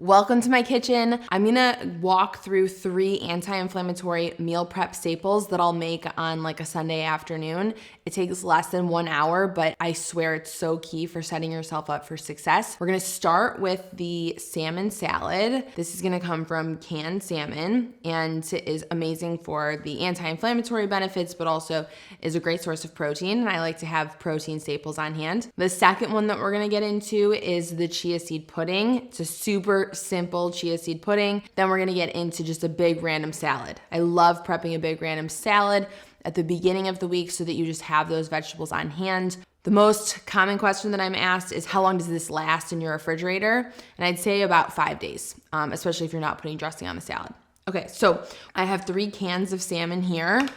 Welcome to my kitchen. I'm gonna walk through 3 anti-inflammatory meal prep staples that I'll make on like a Sunday afternoon. It takes less than 1 hour, but I swear it's so key for setting yourself up for success. We're gonna start with the salmon salad. This is gonna come from canned salmon and is amazing for the anti-inflammatory benefits, but also is a great source of protein. And I like to have protein staples on hand. The second one that we're gonna get into is the chia seed pudding. It's a super simple chia seed pudding. Then we're gonna get into just a big random salad. I love prepping a big random salad at the beginning of the week so that you just have those vegetables on hand. The most common question that I'm asked is how long does this last in your refrigerator? And I'd say about 5 days, especially if you're not putting dressing on the salad. Okay, so I have 3 cans of salmon here.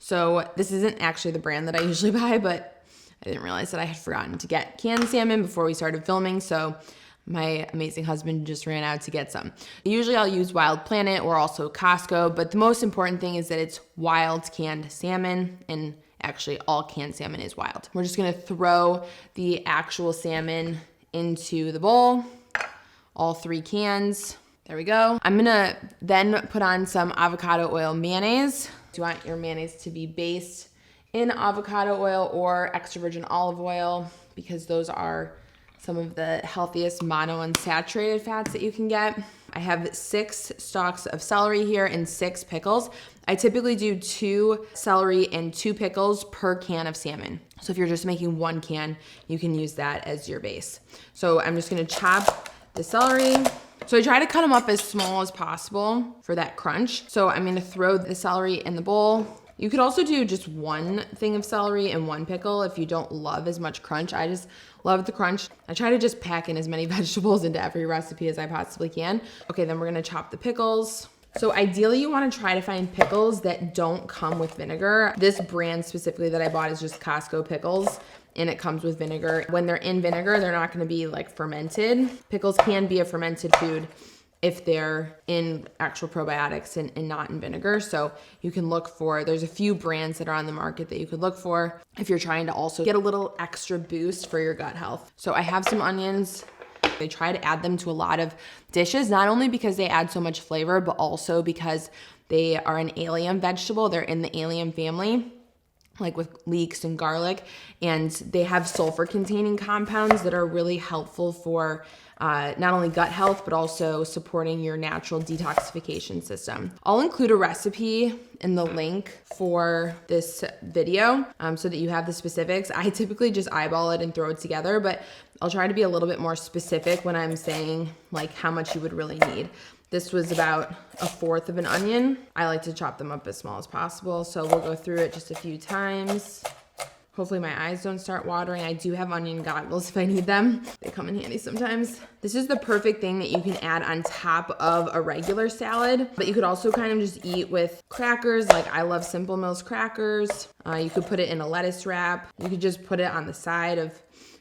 So this isn't actually the brand that I usually buy, but I didn't realize that I had forgotten to get canned salmon before we started filming. So my amazing husband just ran out to get some. Usually I'll use Wild Planet or also Costco, but the most important thing is that it's wild canned salmon, and actually all canned salmon is wild. We're just gonna throw the actual salmon into the bowl, all 3 cans. There we go. I'm gonna then put on some avocado oil mayonnaise. You want your mayonnaise to be based in avocado oil or extra virgin olive oil because those are some of the healthiest monounsaturated fats that you can get. I have 6 stalks of celery here and 6 pickles. I typically do 2 celery and 2 pickles per can of salmon. So if you're just making 1 can, you can use that as your base. So I'm just gonna chop the celery. So I try to cut them up as small as possible for that crunch. So I'm gonna throw the celery in the bowl. You could also do just 1 thing of celery and 1 pickle if you don't love as much crunch. I just love the crunch. I try to just pack in as many vegetables into every recipe as I possibly can. Okay, then we're gonna chop the pickles. So ideally you wanna try to find pickles that don't come with vinegar. This brand specifically that I bought is just Costco pickles, and it comes with vinegar. When they're in vinegar, they're not gonna be like fermented. Pickles can be a fermented food if they're in actual probiotics and not in vinegar. So you can look for, there's a few brands that are on the market that you could look for if you're trying to also get a little extra boost for your gut health. So I have some onions. I try to add them to a lot of dishes, not only because they add so much flavor, but also because they are an allium vegetable. They're in the allium family, like with leeks and garlic, and they have sulfur containing compounds that are really helpful for not only gut health, but also supporting your natural detoxification system. I'll include a recipe in the link for this video so that you have the specifics. I typically just eyeball it and throw it together, but I'll try to be a little bit more specific when I'm saying like how much you would really need. This was about 1/4 of an onion. I like to chop them up as small as possible, so we'll go through it just a few times. Hopefully my eyes don't start watering. I do have onion goggles if I need them. They come in handy sometimes. This is the perfect thing that you can add on top of a regular salad, but you could also kind of just eat with crackers. Like I love Simple Mills crackers. You could put it in a lettuce wrap. You could just put it on the side of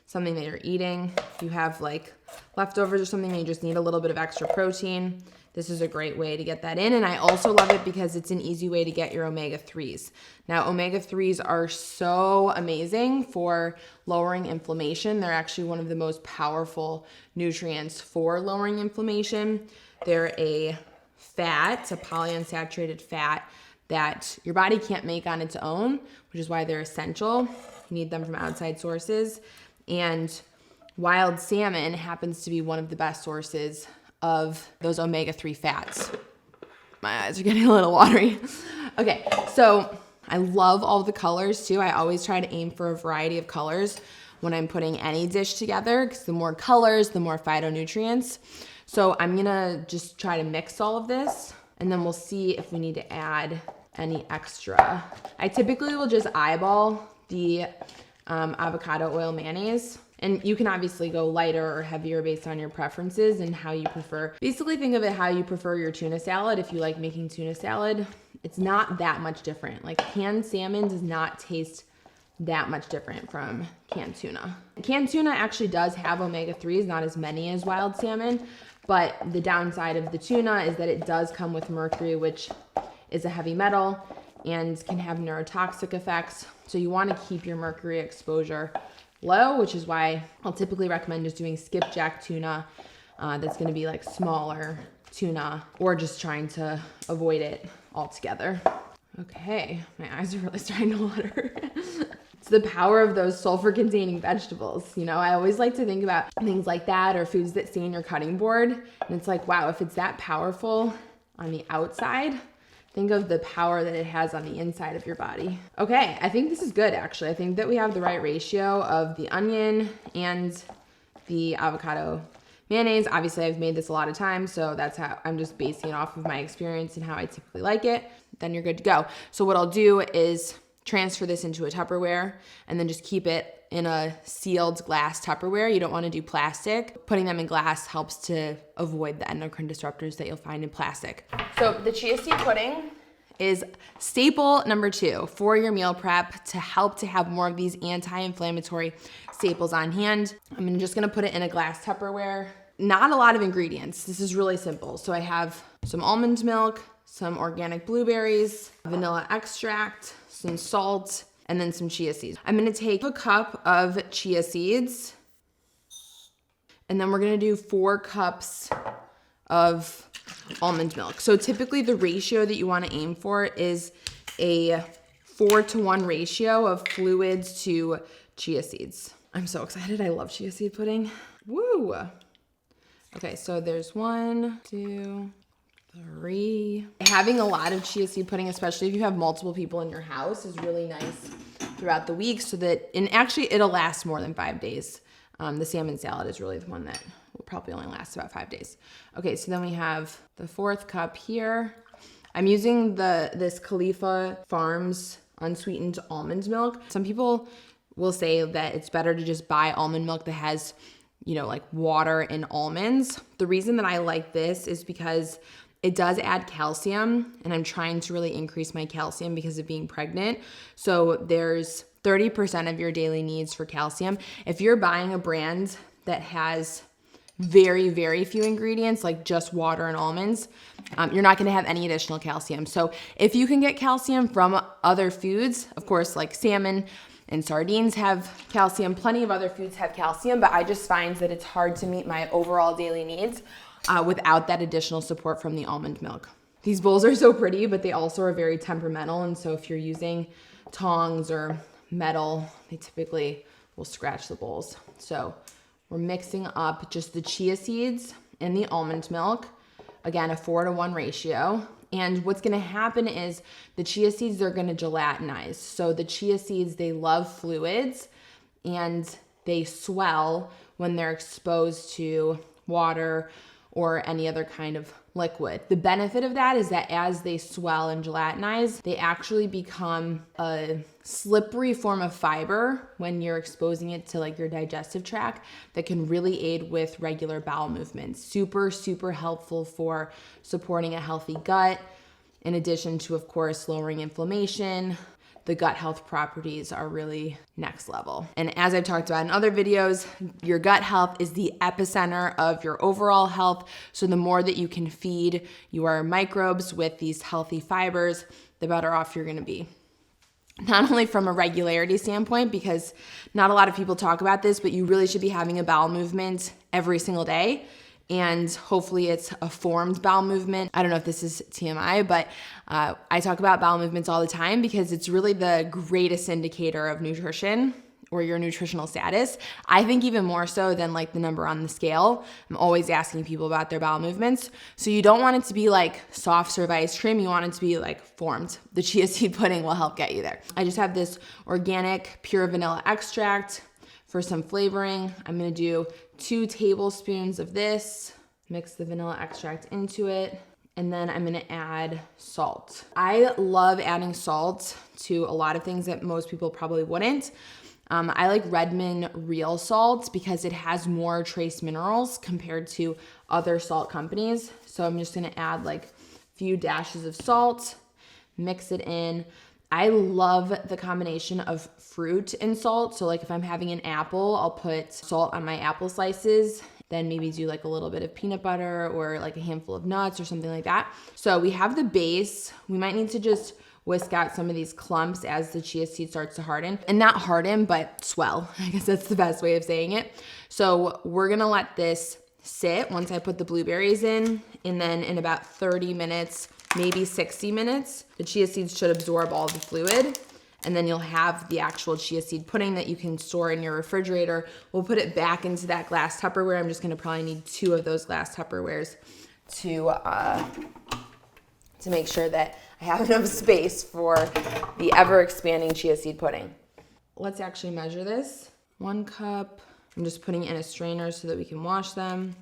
something that you're eating. If you have like leftovers or something and you just need a little bit of extra protein, this is a great way to get that in. And I also love it because it's an easy way to get your omega-3s. Now, omega-3s are so amazing for lowering inflammation. They're actually one of the most powerful nutrients for lowering inflammation. They're a fat, a polyunsaturated fat that your body can't make on its own, which is why they're essential. You need them from outside sources. And wild salmon happens to be one of the best sources of those omega-3 fats. My eyes are getting a little watery. Okay, so I love all the colors too. I always try to aim for a variety of colors when I'm putting any dish together because the more colors, the more phytonutrients. So I'm gonna just try to mix all of this and then we'll see if we need to add any extra. I typically will just eyeball the avocado oil mayonnaise. And you can obviously go lighter or heavier based on your preferences and how you prefer. Basically think of it how you prefer your tuna salad. If you like making tuna salad, it's not that much different. Like canned salmon does not taste that much different from canned tuna. Canned tuna actually does have omega-3s, not as many as wild salmon, but the downside of the tuna is that it does come with mercury, which is a heavy metal and can have neurotoxic effects. So you want to keep your mercury exposure low, which is why I'll typically recommend just doing skipjack tuna that's gonna be like smaller tuna, or just trying to avoid it altogether. Okay, my eyes are really starting to water. It's the power of those sulfur-containing vegetables. You know, I always like to think about things like that, or foods that stay in your cutting board. And it's like, wow, if it's that powerful on the outside, think of the power that it has on the inside of your body. Okay, I think this is good, actually. I think that we have the right ratio of the onion and the avocado mayonnaise. Obviously, I've made this a lot of times, so that's how I'm just basing it off of my experience and how I typically like it. Then you're good to go. So what I'll do is transfer this into a Tupperware and then just keep it in a sealed glass Tupperware. You don't want to do plastic. Putting them in glass helps to avoid the endocrine disruptors that you'll find in plastic. So the chia seed pudding is staple number 2 for your meal prep to help to have more of these anti-inflammatory staples on hand. I'm just gonna put it in a glass Tupperware. Not a lot of ingredients. This is really simple. So I have some almond milk, some organic blueberries, vanilla extract, some salt, and then some chia seeds. I'm gonna take a cup of chia seeds, and then we're gonna do 4 cups of almond milk. So typically the ratio that you wanna aim for is a 4-to-1 ratio of fluids to chia seeds. I'm so excited, I love chia seed pudding. Woo! Okay, so there's 1, 2, 3. Having a lot of chia seed pudding, especially if you have multiple people in your house, is really nice throughout the week so that, and actually it'll last more than 5 days. The salmon salad is really the one that will probably only last about 5 days. Okay, so then we have the 4th cup here. I'm using this Khalifa Farms unsweetened almond milk. Some people will say that it's better to just buy almond milk that has, you know, like water and almonds. The reason that I like this is because it does add calcium, and I'm trying to really increase my calcium because of being pregnant. So there's 30% of your daily needs for calcium. If you're buying a brand that has very, very few ingredients, like just water and almonds, you're not gonna have any additional calcium. So if you can get calcium from other foods, of course, like salmon and sardines have calcium, plenty of other foods have calcium, but I just find that it's hard to meet my overall daily needs without that additional support from the almond milk. These bowls are so pretty, but they also are very temperamental. And so if you're using tongs or metal, they typically will scratch the bowls. So we're mixing up just the chia seeds and the almond milk. Again, a 4-to-1 ratio. And what's gonna happen is the chia seeds, they're gonna gelatinize. So the chia seeds, they love fluids and they swell when they're exposed to water or any other kind of liquid. The benefit of that is that as they swell and gelatinize, they actually become a slippery form of fiber when you're exposing it to like your digestive tract that can really aid with regular bowel movements. Super, super helpful for supporting a healthy gut, in addition to, of course, lowering inflammation. The gut health properties are really next level. And as I've talked about in other videos, your gut health is the epicenter of your overall health. So the more that you can feed your microbes with these healthy fibers, the better off you're gonna be. Not only from a regularity standpoint, because not a lot of people talk about this, but you really should be having a bowel movement every single day. And hopefully it's a formed bowel movement. I don't know if this is TMI, but I talk about bowel movements all the time because it's really the greatest indicator of nutrition or your nutritional status. I think even more so than like the number on the scale. I'm always asking people about their bowel movements. So you don't want it to be like soft serve ice cream. You want it to be like formed. The chia seed pudding will help get you there. I just have this organic pure vanilla extract for some flavoring. I'm gonna do 2 tablespoons of this, mix the vanilla extract into it, and then I'm gonna add salt. I love adding salt to a lot of things that most people probably wouldn't. I like Redmond real salt because it has more trace minerals compared to other salt companies. So I'm just gonna add like a few dashes of salt, mix it in. I love the combination of fruit and salt. So like if I'm having an apple, I'll put salt on my apple slices, then maybe do like a little bit of peanut butter or like a handful of nuts or something like that. So we have the base. We might need to just whisk out some of these clumps as the chia seed starts to harden. And not harden, but swell. I guess that's the best way of saying it. So we're gonna let this sit once I put the blueberries in, and then in about 30 minutes, maybe 60 minutes, the chia seeds should absorb all the fluid, and then you'll have the actual chia seed pudding that you can store in your refrigerator. We'll put it back into that glass Tupperware. I'm just gonna probably need 2 of those glass Tupperwares to make sure that I have enough space for the ever-expanding chia seed pudding. Let's actually measure this. 1 cup, I'm just putting it in a strainer so that we can wash them.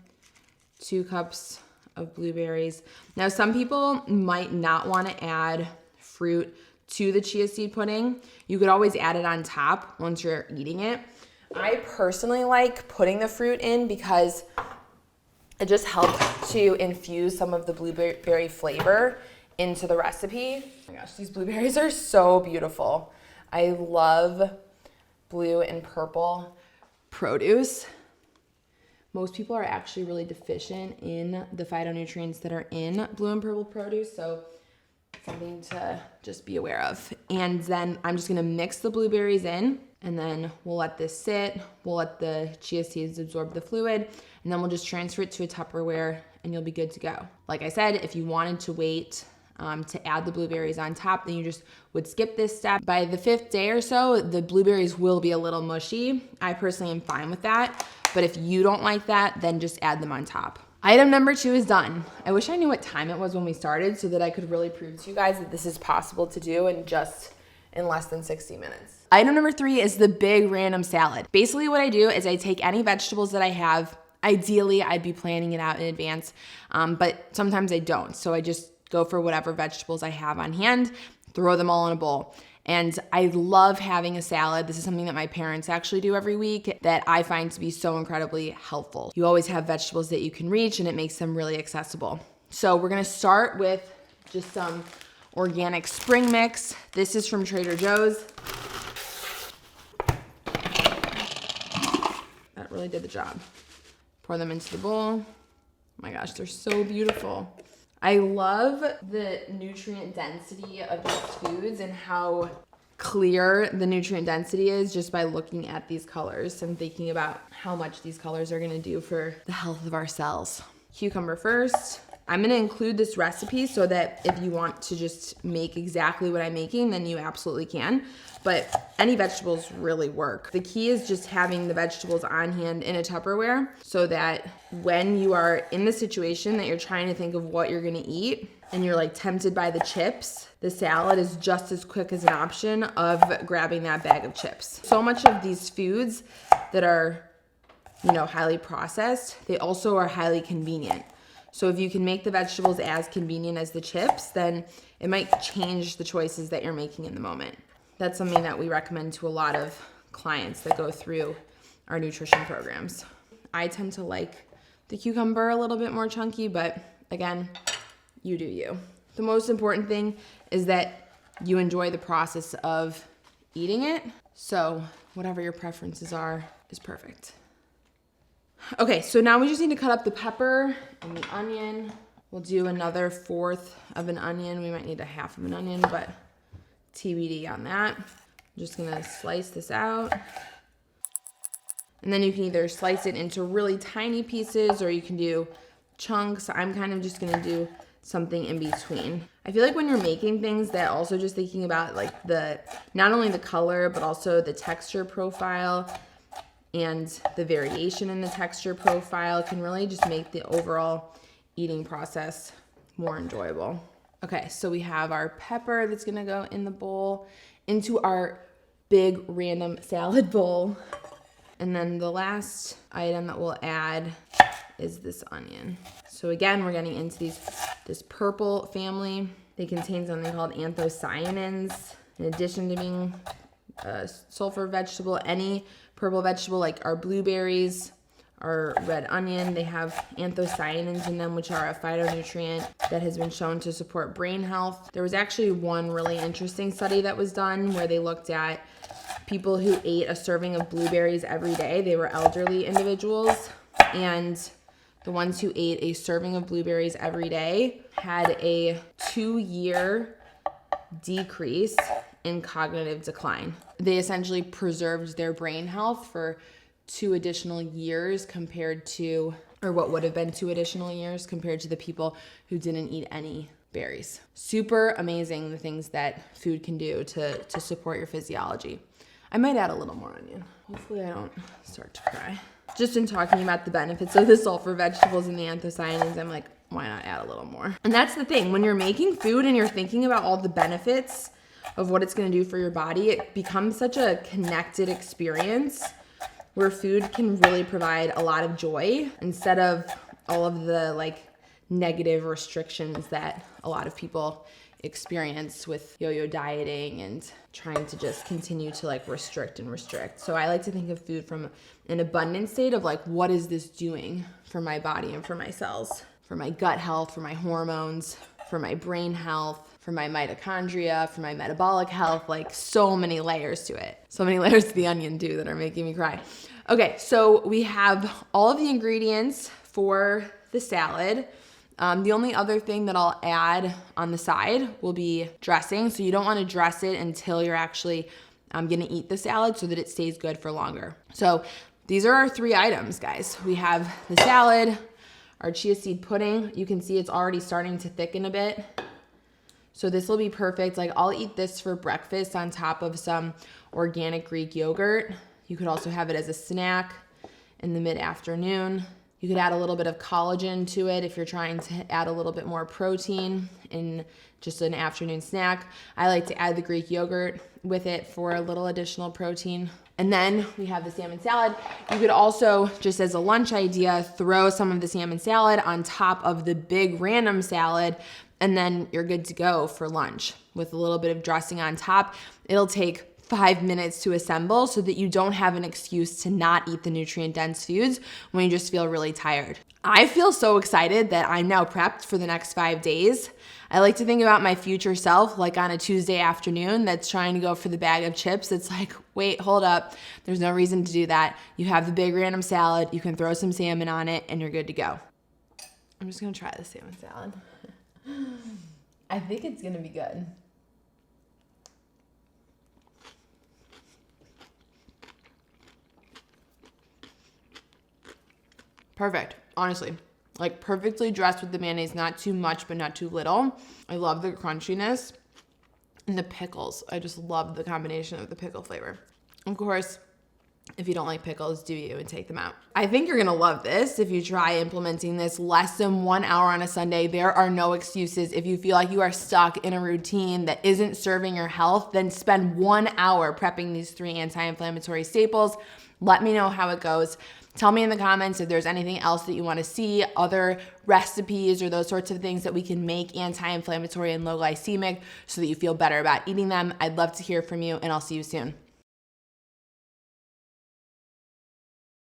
2 cups of blueberries. Now, some people might not want to add fruit to the chia seed pudding. You could always add it on top once you're eating it. I personally like putting the fruit in because it just helps to infuse some of the blueberry flavor into the recipe. Oh my gosh, these blueberries are so beautiful. I love blue and purple produce. Most people are actually really deficient in the phytonutrients that are in blue and purple produce, so something to just be aware of. And then I'm just gonna mix the blueberries in, and then we'll let this sit. We'll let the chia seeds absorb the fluid, and then we'll just transfer it to a Tupperware, and you'll be good to go. Like I said, if you wanted to wait to add the blueberries on top, then you just would skip this step. By the 5th day or so, the blueberries will be a little mushy. I personally am fine with that, but if you don't like that, then just add them on top. Item number 2 is done. I wish I knew what time it was when we started so that I could really prove to you guys that this is possible to do in less than 60 minutes. Item number 3 is the big random salad. Basically what I do is I take any vegetables that I have. Ideally, I'd be planning it out in advance, but sometimes I don't. So I just go for whatever vegetables I have on hand, throw them all in a bowl. And I love having a salad. This is something that my parents actually do every week that I find to be so incredibly helpful. You always have vegetables that you can reach, and it makes them really accessible. So we're gonna start with just some organic spring mix. This is from Trader Joe's. That really did the job. Pour them into the bowl. Oh my gosh, they're so beautiful. I love the nutrient density of these foods and how clear the nutrient density is just by looking at these colors and thinking about how much these colors are gonna do for the health of our cells. Cucumber first. I'm gonna include this recipe so that if you want to just make exactly what I'm making, then you absolutely can. But any vegetables really work. The key is just having the vegetables on hand in a Tupperware so that when you are in the situation that you're trying to think of what you're gonna eat and you're like tempted by the chips, the salad is just as quick as an option of grabbing that bag of chips. So much of these foods that are, highly processed, they also are highly convenient. So if you can make the vegetables as convenient as the chips, then it might change the choices that you're making in the moment. That's something that we recommend to a lot of clients that go through our nutrition programs. I tend to like the cucumber a little bit more chunky, but again, you do you. The most important thing is that you enjoy the process of eating it. So whatever your preferences are is perfect. Okay, so now we just need to cut up the pepper and the onion. We'll do another 1/4 of an onion. We might need a 1/2 of an onion, but TBD on that. I'm just gonna slice this out. And then you can either slice it into really tiny pieces or you can do chunks. I'm kind of just gonna do something in between. I feel like when you're making things, that also just thinking about like not only the color, but also the texture profile and the variation in the texture profile can really just make the overall eating process more enjoyable. Okay, so we have our pepper that's gonna go in the bowl into our big random salad bowl. And then the last item that we'll add is this onion. So again, we're getting into this purple family. They contain something called anthocyanins. In addition to being a sulfur vegetable, any purple vegetable like our blueberries, our red onion, they have anthocyanins in them, which are a phytonutrient that has been shown to support brain health. There was actually one really interesting study that was done where they looked at people who ate a serving of blueberries every day. They were elderly individuals, and the ones who ate a serving of blueberries every day had a 2-year decrease in cognitive decline. They essentially preserved their brain health for 2 additional years compared to or what would have been 2 additional years compared to the people who didn't eat any berries. Super amazing the things that food can do to support your physiology. I might add a little more onion. Hopefully I don't start to cry. Just in talking about the benefits of the sulfur vegetables and the anthocyanins, I'm like, why not add a little more? And that's the thing, when you're making food and you're thinking about all the benefits of what it's gonna do for your body, it becomes such a connected experience where food can really provide a lot of joy instead of all of the like negative restrictions that a lot of people experience with yo-yo dieting and trying to just continue to like restrict and restrict. So I like to think of food from an abundant state of like, what is this doing for my body and for my cells, for my gut health, for my hormones, for my brain health, for my mitochondria, for my metabolic health, like so many layers to it. So many layers to the onion too that are making me cry. Okay, so we have all of the ingredients for the salad. The only other thing that I'll add on the side will be dressing. So you don't want to dress it until you're actually gonna eat the salad so that it stays good for longer. So these are our 3 items, guys. We have the salad, our chia seed pudding. You can see it's already starting to thicken a bit. So this will be perfect. Like I'll eat this for breakfast on top of some organic Greek yogurt. You could also have it as a snack in the mid-afternoon. You could add a little bit of collagen to it if you're trying to add a little bit more protein in just an afternoon snack. I like to add the Greek yogurt with it for a little additional protein. And then we have the salmon salad. You could also, just as a lunch idea, throw some of the salmon salad on top of the big random salad, and then you're good to go for lunch with a little bit of dressing on top. It'll take 5 minutes to assemble so that you don't have an excuse to not eat the nutrient-dense foods when you just feel really tired. I feel so excited that I'm now prepped for the next 5 days. I like to think about my future self like on a Tuesday afternoon that's trying to go for the bag of chips. It's like, wait, hold up. There's no reason to do that. You have the big random salad. You can throw some salmon on it and you're good to go. I'm just gonna try the salmon salad. I think it's gonna be good. Perfect, honestly. Like perfectly dressed with the mayonnaise, not too much, but not too little. I love the crunchiness and the pickles. I just love the combination of the pickle flavor. Of course, if you don't like pickles, do you and take them out. I think you're gonna love this if you try implementing this less than 1 hour on a Sunday. There are no excuses. If you feel like you are stuck in a routine that isn't serving your health, then spend 1 hour prepping these 3 anti-inflammatory staples. Let me know how it goes. Tell me in the comments if there's anything else that you want to see, other recipes or those sorts of things that we can make anti-inflammatory and low glycemic so that you feel better about eating them. I'd love to hear from you, and I'll see you soon.